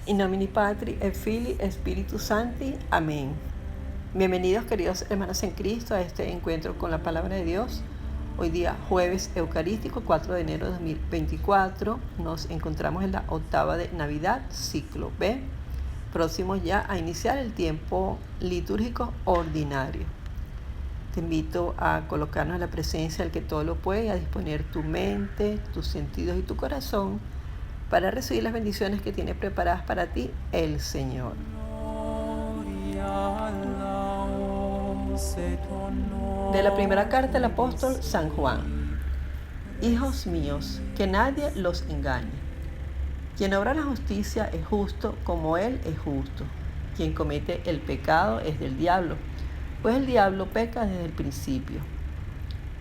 In nomine Patri et Filii et Spiritus Sancti. Amén. Bienvenidos, queridos hermanos en Cristo, a este encuentro con la palabra de Dios. Hoy día, jueves eucarístico, 4 de enero de 2024. Nos encontramos en la octava de Navidad, ciclo B. Próximos ya a iniciar el tiempo litúrgico ordinario. Te invito a colocarnos en la presencia del que todo lo puede y a disponer tu mente, tus sentidos y tu corazón para recibir las bendiciones que tiene preparadas para ti el Señor. De la primera carta del apóstol San Juan. Hijos míos, que nadie los engañe. Quien obra la justicia es justo como Él es justo. Quien comete el pecado es del diablo, pues el diablo peca desde el principio.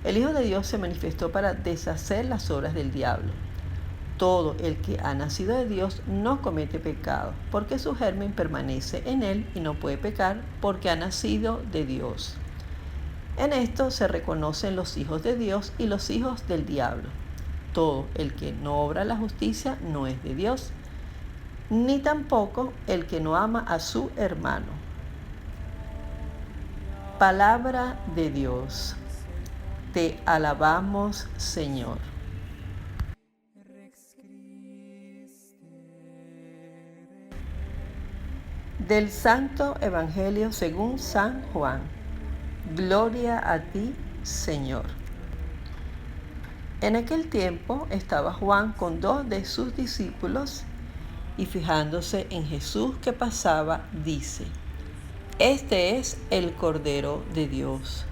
El Hijo de Dios se manifestó para deshacer las obras del diablo. Todo el que ha nacido de Dios no comete pecado, porque su germen permanece en él y no puede pecar porque ha nacido de Dios. En esto se reconocen los hijos de Dios y los hijos del diablo. Todo el que no obra la justicia no es de Dios, ni tampoco el que no ama a su hermano. Palabra de Dios. Te alabamos, Señor. Del Santo Evangelio según San Juan. Gloria a ti, Señor. En aquel tiempo estaba Juan con 2 de sus discípulos y fijándose en Jesús que pasaba, dice: Este es el Cordero de Dios.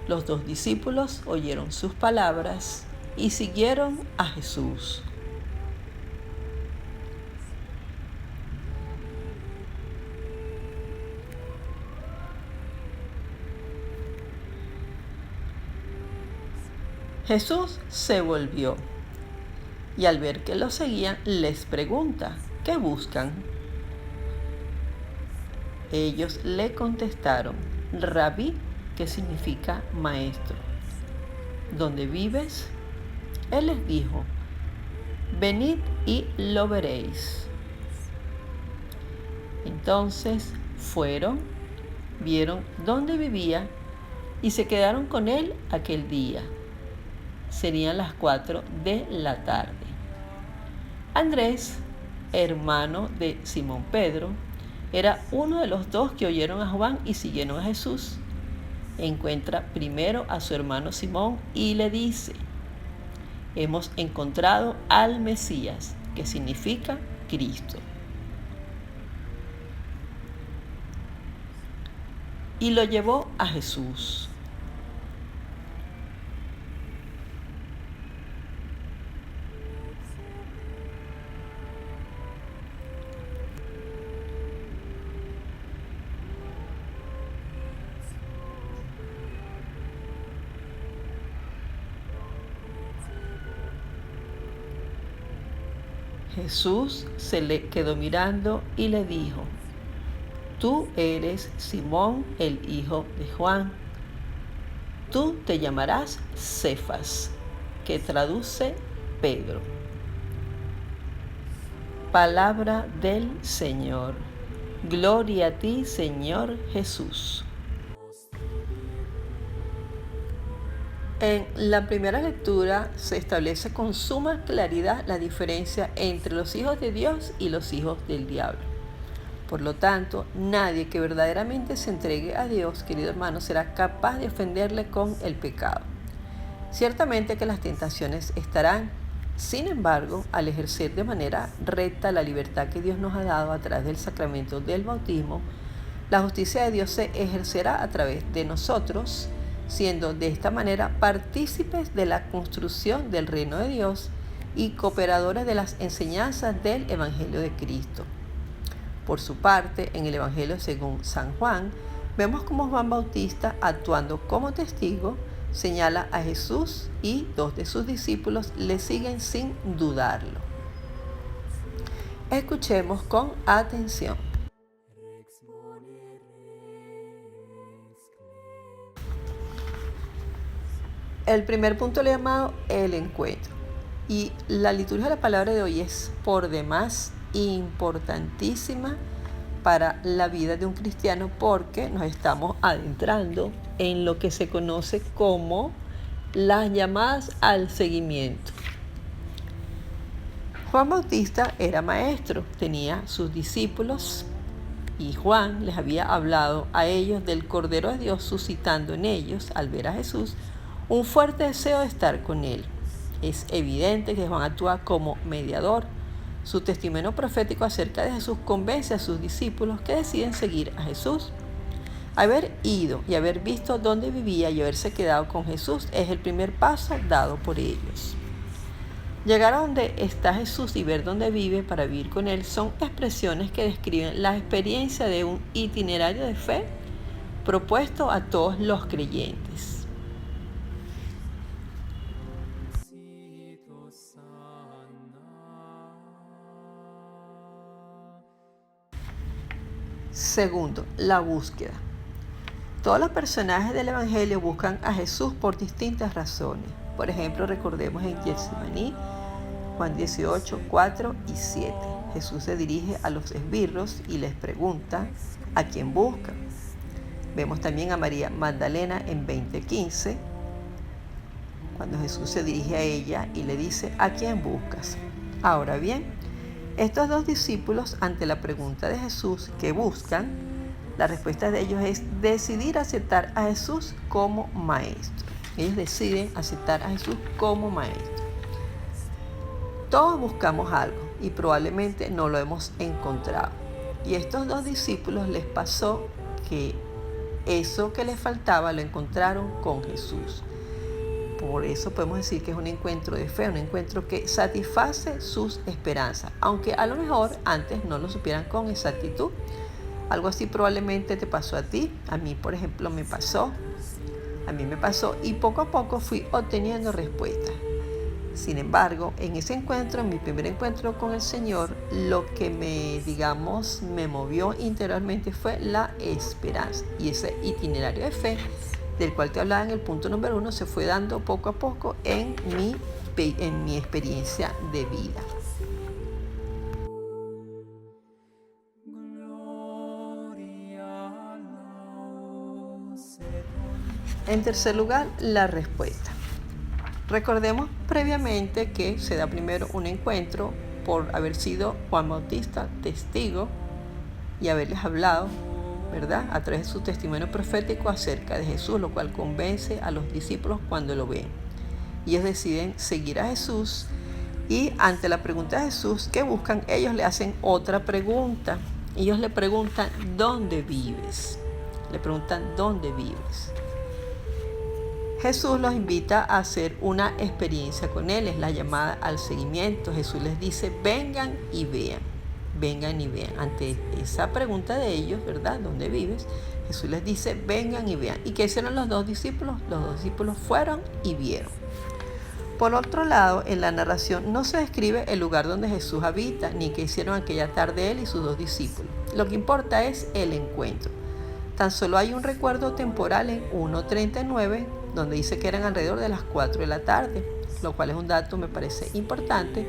Los 2 discípulos oyeron sus palabras y siguieron a Jesús. Jesús se volvió y al ver que lo seguían les pregunta: ¿qué buscan? Ellos le contestaron: Rabí, que significa maestro. ¿Dónde vives? Él les dijo: venid y lo veréis. Entonces fueron, vieron dónde vivía y se quedaron con él aquel día. Serían las 4 de la tarde. Andrés, hermano de Simón Pedro, era uno de los 2 que oyeron a Juan y siguieron a Jesús. Encuentra primero a su hermano Simón y le dice: hemos encontrado al Mesías, que significa Cristo. Y lo llevó a Jesús. Jesús se le quedó mirando y le dijo: tú eres Simón, el hijo de Juan. Tú te llamarás Cefas, que traduce Pedro. Palabra del Señor. Gloria a ti, Señor Jesús. En la primera lectura se establece con suma claridad la diferencia entre los hijos de Dios y los hijos del diablo. Por lo tanto, nadie que verdaderamente se entregue a Dios, querido hermano, será capaz de ofenderle con el pecado. Ciertamente que las tentaciones estarán. Sin embargo, al ejercer de manera recta la libertad que Dios nos ha dado a través del sacramento del bautismo, la justicia de Dios se ejercerá a través de nosotros, siendo de esta manera partícipes de la construcción del reino de Dios y cooperadores de las enseñanzas del Evangelio de Cristo. Por su parte, en el Evangelio según San Juan, vemos cómo Juan Bautista, actuando como testigo, señala a Jesús y 2 de sus discípulos le siguen sin dudarlo. Escuchemos con atención. El primer punto le he llamado el encuentro. Y la liturgia de la palabra de hoy es por demás importantísima para la vida de un cristiano, porque nos estamos adentrando en lo que se conoce como las llamadas al seguimiento. Juan Bautista era maestro, tenía sus discípulos y Juan les había hablado a ellos del Cordero de Dios, suscitando en ellos, al ver a Jesús, un fuerte deseo de estar con él. Es evidente que Juan actúa como mediador. Su testimonio profético acerca de Jesús convence a sus discípulos que deciden seguir a Jesús. Haber ido y haber visto dónde vivía y haberse quedado con Jesús es el primer paso dado por ellos. Llegar a donde está Jesús y ver dónde vive para vivir con Él son expresiones que describen la experiencia de un itinerario de fe propuesto a todos los creyentes. Segundo, la búsqueda. Todos los personajes del Evangelio buscan a Jesús por distintas razones. Por ejemplo, recordemos en Getsemaní, Juan 18, 4 y 7. Jesús se dirige a los esbirros y les pregunta a quién buscan. Vemos también a María Magdalena en 20:15, cuando Jesús se dirige a ella y le dice, ¿a quién buscas? Ahora bien, estos dos discípulos, ante la pregunta de Jesús, ¿qué buscan?, la respuesta de ellos es decidir aceptar a Jesús como maestro. Ellos deciden aceptar a Jesús como maestro. Todos buscamos algo y probablemente no lo hemos encontrado. Y a estos dos discípulos les pasó que eso que les faltaba lo encontraron con Jesús. Por eso podemos decir que es un encuentro de fe, un encuentro que satisface sus esperanzas, aunque a lo mejor antes no lo supieran con exactitud. Algo así probablemente te pasó a ti. A mí, por ejemplo, me pasó y poco a poco fui obteniendo respuestas. Sin embargo, en ese encuentro, en mi primer encuentro con el Señor, lo que me movió interiormente fue la esperanza. Y ese itinerario de fe, del cual te hablaba en el punto número 1, se fue dando poco a poco en mi experiencia de vida. En tercer lugar, la respuesta. Recordemos previamente que se da primero un encuentro por haber sido Juan Bautista testigo y haberles hablado, ¿verdad?, a través de su testimonio profético acerca de Jesús, lo cual convence a los discípulos cuando lo ven. Ellos deciden seguir a Jesús y ante la pregunta de Jesús, ¿qué buscan?, ellos le hacen otra pregunta. Ellos le preguntan, ¿dónde vives? Le preguntan, ¿dónde vives? Jesús los invita a hacer una experiencia con Él, es la llamada al seguimiento. Jesús les dice, vengan y vean, vengan y vean. Ante esa pregunta de ellos, ¿verdad?, ¿dónde vives?, Jesús les dice, vengan y vean. ¿Y qué hicieron los dos discípulos? Los dos discípulos fueron y vieron. Por otro lado, en la narración no se describe el lugar donde Jesús habita, ni qué hicieron aquella tarde Él y sus dos discípulos. Lo que importa es el encuentro. Tan solo hay un recuerdo temporal en 1:39, donde dice que eran alrededor de las 4 de la tarde, lo cual es un dato, me parece importante,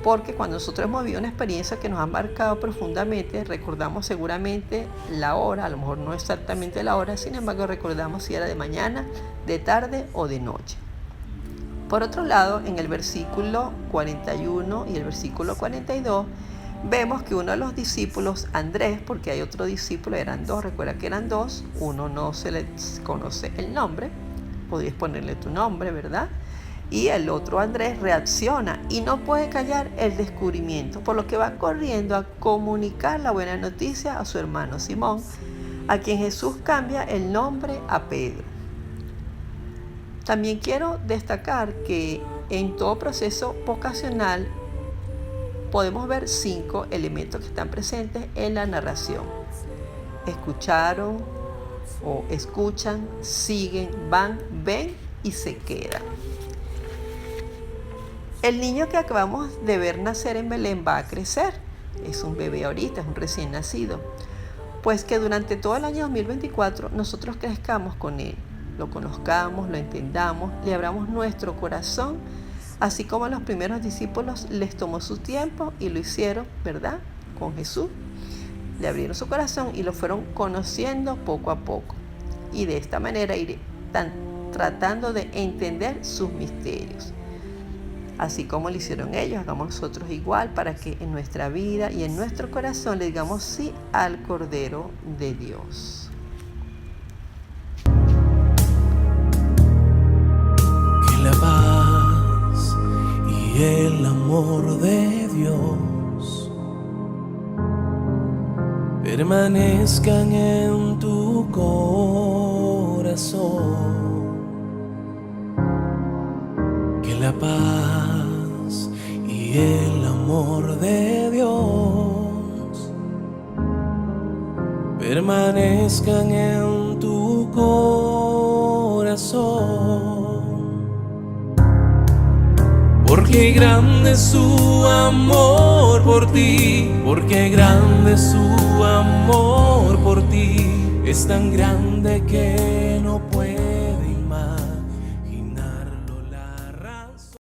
porque cuando nosotros hemos vivido una experiencia que nos ha marcado profundamente, recordamos seguramente la hora, a lo mejor no exactamente la hora, sin embargo recordamos si era de mañana, de tarde o de noche. Por otro lado, en el versículo 41 y el versículo 42, vemos que uno de los discípulos, Andrés, porque hay otro discípulo, eran dos, recuerda que eran dos, uno no se les conoce el nombre, podrías ponerle tu nombre, ¿verdad? Y el otro, Andrés, reacciona y no puede callar el descubrimiento, por lo que va corriendo a comunicar la buena noticia a su hermano Simón, a quien Jesús cambia el nombre a Pedro. También quiero destacar que en todo proceso vocacional podemos ver 5 elementos que están presentes en la narración. Escucharon o escuchan, siguen, van, ven y se quedan. El niño que acabamos de ver nacer en Belén va a crecer. Es un bebé ahorita, es un recién nacido. Pues que durante todo el año 2024 nosotros crezcamos con él. lo conozcamos, lo entendamos, le abramos nuestro corazón, así como a los primeros discípulos les tomó su tiempo y lo hicieron, ¿verdad? Con Jesús. Le abrieron su corazón y lo fueron conociendo poco a poco. Y de esta manera tratando de entender sus misterios. Así como lo hicieron ellos, hagamos nosotros igual para que en nuestra vida y en nuestro corazón le digamos sí al Cordero de Dios. Que la paz y el amor de Dios permanezcan en tu corazón. Que la paz y el amor de Dios permanezcan en tu corazón. Porque grande es su amor por ti, porque grande es su amor por ti, es tan grande que no puede